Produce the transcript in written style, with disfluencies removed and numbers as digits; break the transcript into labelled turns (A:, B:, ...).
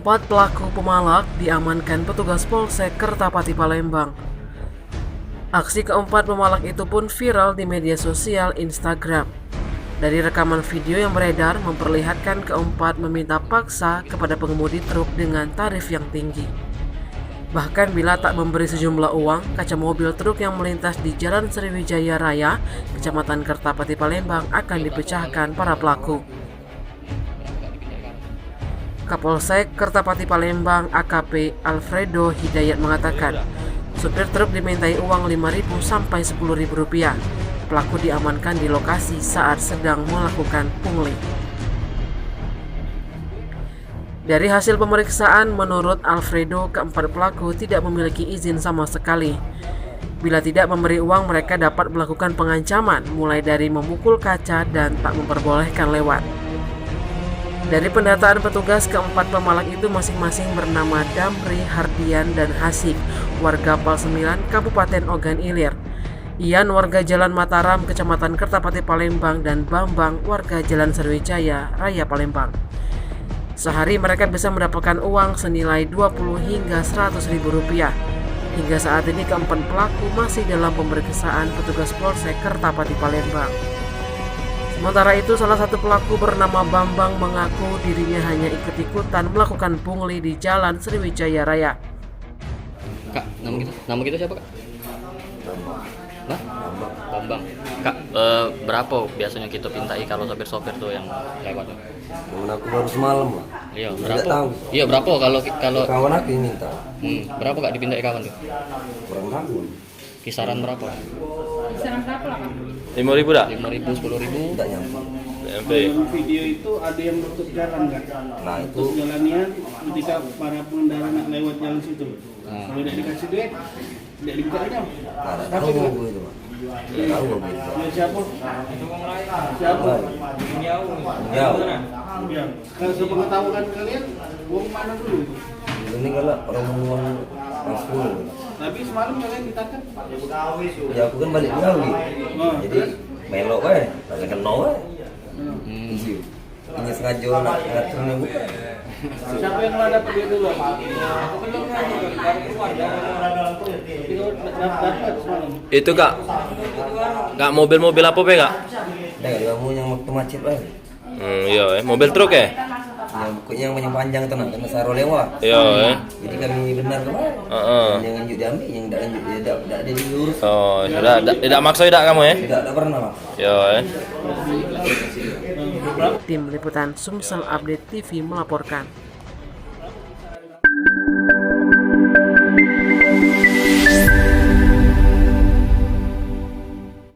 A: Keempat pelaku pemalak diamankan petugas Polsek Kertapati Palembang. Aksi keempat pemalak itu pun viral di media sosial Instagram. Dari rekaman video yang beredar memperlihatkan keempat meminta paksa kepada pengemudi truk dengan tarif yang tinggi. Bahkan bila tak memberi sejumlah uang, kaca mobil truk yang melintas di Jalan Sriwijaya Raya, Kecamatan Kertapati Palembang akan dipecahkan para pelaku. Kapolsek Kertapati Palembang AKP Alfredo Hidayat mengatakan, supir truk dimintai uang Rp5.000 sampai Rp10.000. Pelaku diamankan di lokasi saat sedang melakukan pungli. Dari hasil pemeriksaan, menurut Alfredo, keempat pelaku tidak memiliki izin sama sekali. Bila tidak memberi uang, mereka dapat melakukan pengancaman, mulai dari memukul kaca dan tak memperbolehkan lewat. Dari pendataan petugas, keempat pemalak itu masing-masing bernama Damri, Hardian, dan Hasik, warga Pal 9, Kabupaten Ogan Ilir. Ian, warga Jalan Mataram, Kecamatan Kertapati Palembang, dan Bambang, warga Jalan Sriwijaya Raya Palembang. Sehari mereka bisa mendapatkan uang senilai Rp20 hingga Rp100.000. Hingga saat ini keempat pelaku masih dalam pemeriksaan petugas Polsek Kertapati Palembang. Sementara itu, salah satu pelaku bernama Bambang mengaku dirinya hanya ikut-ikutan melakukan pungli di Jalan Sriwijaya Raya.
B: Kak, nama kita siapa, Kak? Nah? Bambang. Kak, berapa biasanya kita pintai kalau sopir-sopir tuh yang lewat?
C: Aku baru semalam lah.
B: Iya,
C: Tidak
B: berapa?
C: tahu.
B: Iya, berapa kalau
C: Kawan aku yang minta.
B: berapa Kak dipintai kawan tuh?
C: Kurang tahu.
B: Kisaran berapa?
D: Kisaran berapa lah, Kak?
E: 5.000 dah?
B: 5.000, 10.000?
C: Tidak nyampe.
E: Sampai
F: Video itu ada yang menutup jalan kan?
C: Nah itu
F: Menutup jalannya ketika para pengendara nak lewat jalan situ.
B: Nah.
F: Kalau tidak dikasih duit, tidak dibukanya.
C: tidak tahu aku itu. Tidak tahu aku itu.
F: Ya, siapa? Siapa?
C: Jauh.
F: Ya. Kalau sepengetahuan kalian, uang mana dulu?
C: Ini kalau orang uang masuk.
F: Tapi semalam kalian ditangkap.
C: Ya aku kan balik Betawi. Jadi melok kan, tak kena kan. Ini sengaja nak ngaturnya bukan.
F: Siapa yang telah dapat duit dulu? Dapat semalam.
E: itu Kak mobil-mobil apa pe Kak?
C: Dah kamu yang waktu macet lah.
E: Iya mobil truk ya?
C: Yang panjang tenang, kena saro lewat.
E: Iya
C: Jadi kami benar kemarin. Yang lanjut diambil, yang tidak lanjut dia tidak ada diurus.
E: Oh tidak maksa tidak kamu ya?
C: Tidak pernah lah.
E: Iya
A: Tim Liputan Sumsel Update TV melaporkan.